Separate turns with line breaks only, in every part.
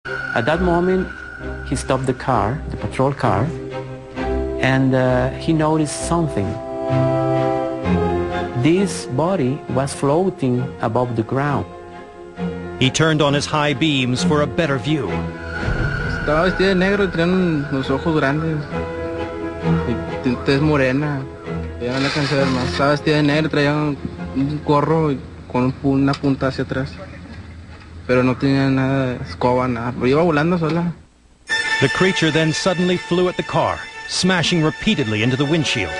At that moment, he stopped the car, the patrol car, and he noticed something. This body was floating above the ground.
He turned on his high beams for a better view.
Estaba vestida de negro y tenía los ojos grandes y tez morena. Ya no la alcancé a ver más. Estaba vestida de negro, traía un gorro con una punta hacia atrás. Pero no tenía nada de escoba, nada. Pero iba volando sola.
The creature then suddenly flew at the car, smashing repeatedly into the windshield.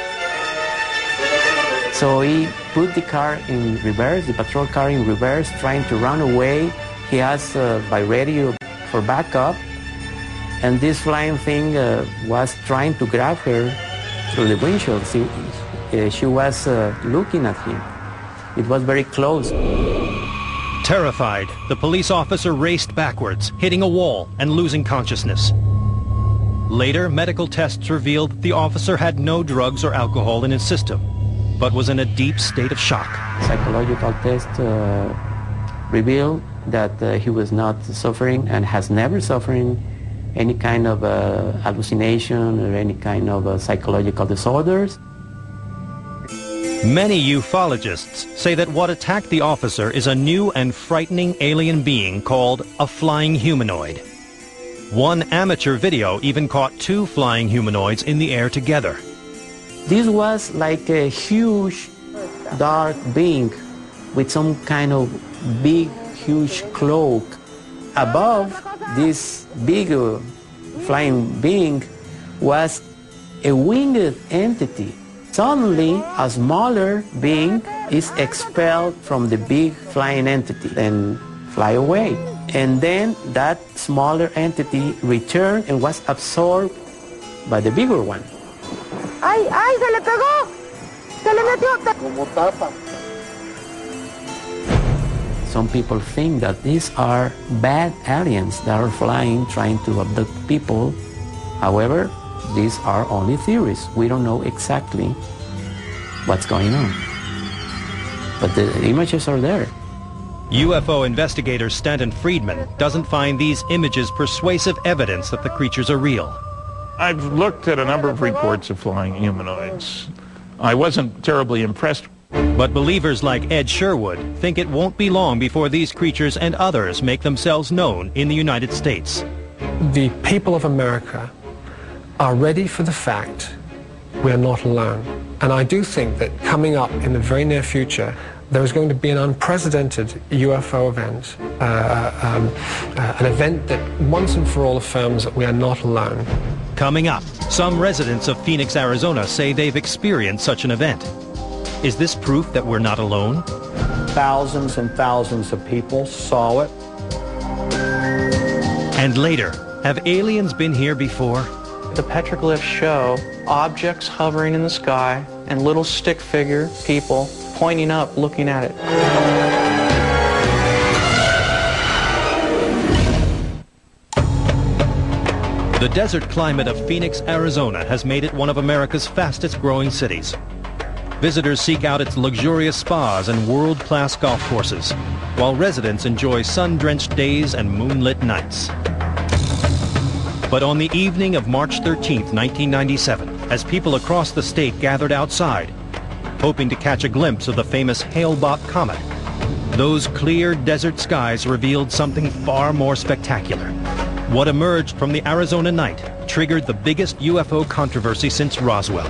So he put the car in reverse, the patrol car in reverse, trying to run away. He asked by radio for backup, and this flying thing was trying to grab her through the windshield. She was looking at him. It was very close.
Terrified, the police officer raced backwards, hitting a wall and losing consciousness. Later, medical tests revealed that the officer had no drugs or alcohol in his system, but was in a deep state of shock.
Psychological test revealed that he was not suffering and has never suffered any kind of hallucination or any kind of psychological disorders.
Many ufologists say that what attacked the officer is a new and frightening alien being called a flying humanoid. One amateur video even caught two flying humanoids in the air together.
This was like a huge dark being with some kind of big, huge cloak. Above this big flying being was a winged entity. Suddenly, a smaller being is expelled from the big flying entity and fly away. And then that smaller entity returned and was absorbed by the bigger one.
¡Ay, ay, se le pegó! ¡Se le metió! Como tapa.
Some people think that these are bad aliens that are flying, trying to abduct people. However, these are only theories. We don't know exactly what's going on. But the images are there.
UFO investigator Stanton Friedman doesn't find these images persuasive evidence that the creatures are real.
I've looked at a number of reports of flying humanoids. I wasn't terribly impressed.
But believers like Ed Sherwood think it won't be long before these creatures and others make themselves known in the United States.
The people of America are ready for the fact we are not alone. And I do think that coming up in the very near future, there is going to be an unprecedented UFO event, an event that once and for all affirms that we are not alone.
Coming up, some residents of Phoenix, Arizona say they've experienced such an event. Is this proof that we're not alone?
Thousands and thousands of people saw it.
And later, have aliens been here before?
The petroglyphs show objects hovering in the sky and little stick figure people pointing up, looking at it.
The desert climate of Phoenix, Arizona has made it one of America's fastest growing cities. Visitors seek out its luxurious spas and world-class golf courses, while residents enjoy sun-drenched days and moonlit nights. But on the evening of March 13, 1997, as people across the state gathered outside, hoping to catch a glimpse of the famous Hale-Bopp comet, those clear desert skies revealed something far more spectacular. What emerged from the Arizona night triggered the biggest UFO controversy since Roswell.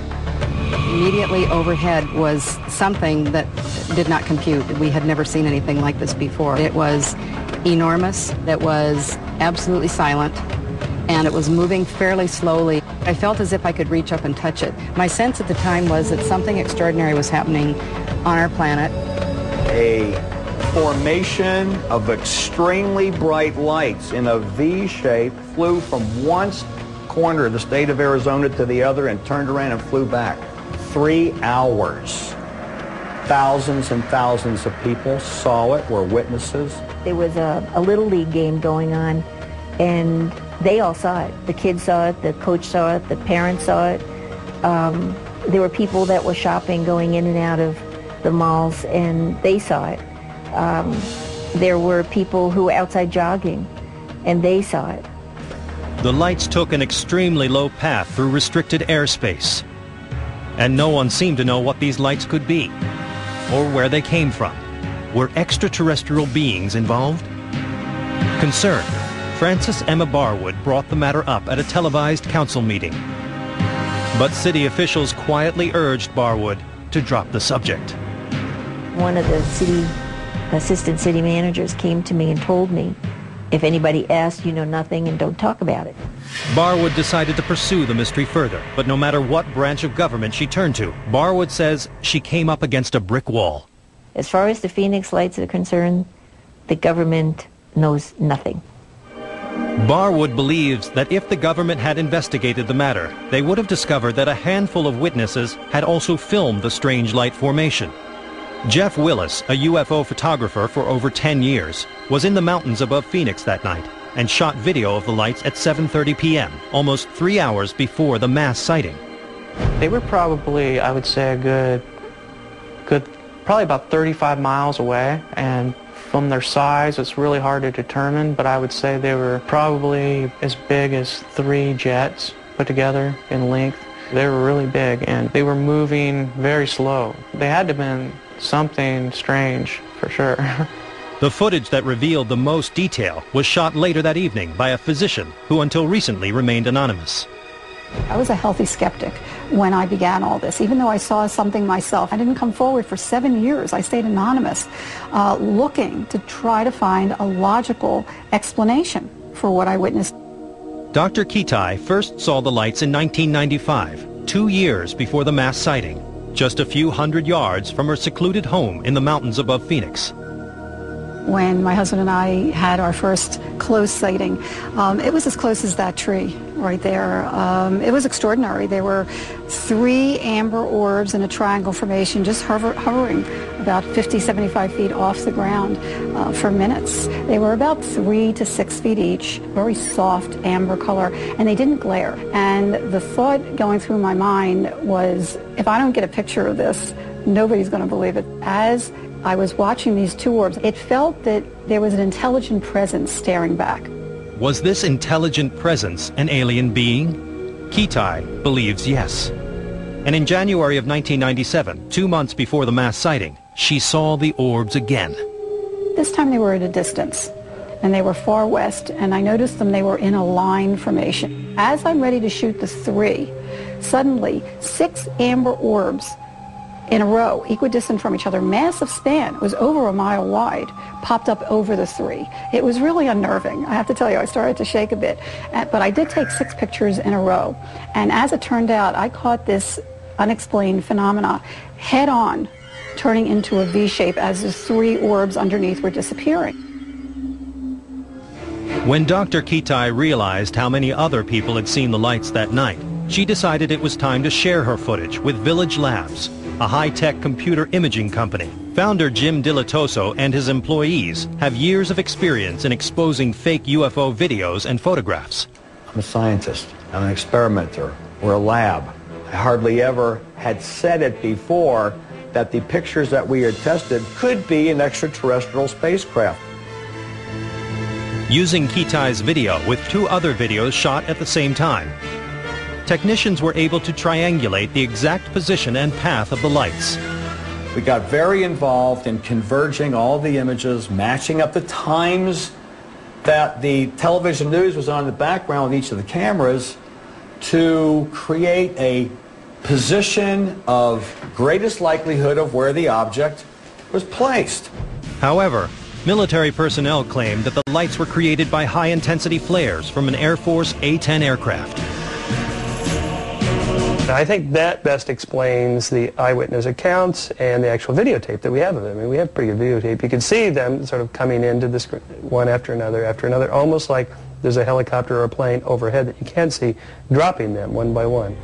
Immediately overhead was something that did not compute. We had never seen anything like this before. It was enormous, it was absolutely silent, and it was moving fairly slowly. I felt as if I could reach up and touch it. My sense at the time was that something extraordinary was happening on our planet.
A formation of extremely bright lights in a V shape flew from one corner of the state of Arizona to the other and turned around and flew back. 3 hours. Thousands and thousands of people saw it, were witnesses.
There was a Little League game going on, and they all saw it. The kids saw it, the coach saw it, the parents saw it. There were people that were shopping, going in and out of the malls, and they saw it. There were people who were outside jogging, and they saw it.
The lights took an extremely low path through restricted airspace. And no one seemed to know what these lights could be, or where they came from. Were extraterrestrial beings involved? Concerned, Frances Emma Barwood brought the matter up at a televised council meeting. But city officials quietly urged Barwood to drop the subject.
One of the assistant city managers came to me and told me, if anybody asks, you know nothing and don't talk about it.
Barwood decided to pursue the mystery further, but no matter what branch of government she turned to, Barwood says she came up against a brick wall.
As far as the Phoenix Lights are concerned, the government knows nothing.
Barwood believes that if the government had investigated the matter, they would have discovered that a handful of witnesses had also filmed the strange light formation. Jeff Willis, a UFO photographer for over 10 years, was in the mountains above Phoenix that night and shot video of the lights at 7:30 p.m., almost 3 hours before the mass sighting.
They were probably, I would say, a good, probably about 35 miles away, and from their size, it's really hard to determine, but I would say they were probably as big as 3 jets put together in length. They were really big, and they were moving very slow. They had to have been something strange, for sure.
The footage that revealed the most detail was shot later that evening by a physician who until recently remained anonymous.
I was a healthy skeptic when I began all this. Even though I saw something myself, I didn't come forward for 7 years. I stayed anonymous, looking to try to find a logical explanation for what I witnessed.
Dr. Kitai first saw the lights in 1995, 2 years before the mass sighting, just a few hundred yards from her secluded home in the mountains above Phoenix.
When my husband and I had our first close sighting, it was as close as that tree right there. It was extraordinary. There were 3 amber orbs in a triangle formation just hovering about 50, 75 feet off the ground for minutes. They were about 3 to 6 feet each, very soft amber color, and they didn't glare. And the thought going through my mind was, if I don't get a picture of this, nobody's going to believe it. As I was watching these 2 orbs, it felt that there was an intelligent presence staring back.
Was this intelligent presence an alien being? Kitai believes yes. And in January of 1997, 2 months before the mass sighting, she saw the orbs again.
This time they were at a distance, and they were far west, and I noticed them, they were in a line formation. As I'm ready to shoot the 3, suddenly 6 amber orbs in a row, equidistant from each other, massive span, it was over a mile wide, popped up over the 3. It was really unnerving. I have to tell you, I started to shake a bit. But I did take 6 pictures in a row. And as it turned out, I caught this unexplained phenomena head on, turning into a V shape as the 3 orbs underneath were disappearing.
When Dr. Kitai realized how many other people had seen the lights that night, she decided it was time to share her footage with Village Labs, a high-tech computer imaging company. Founder Jim Dilatoso and his employees have years of experience in exposing fake UFO videos and photographs.
I'm a scientist. I'm an experimenter. We're a lab. I hardly ever had said it before that the pictures that we had tested could be an extraterrestrial spacecraft.
Using Kitai's video with 2 other videos shot at the same time, technicians were able to triangulate the exact position and path of the lights.
We got very involved in converging all the images, matching up the times that the television news was on in the background with each of the cameras to create a position of greatest likelihood of where the object was placed.
However, military personnel claimed that the lights were created by high-intensity flares from an Air Force A-10 aircraft.
I think that best explains the eyewitness accounts and the actual videotape that we have of them. I mean, we have pretty good videotape. You can see them sort of coming into the screen, one after another, almost like there's a helicopter or a plane overhead that you can't see, dropping them one by one.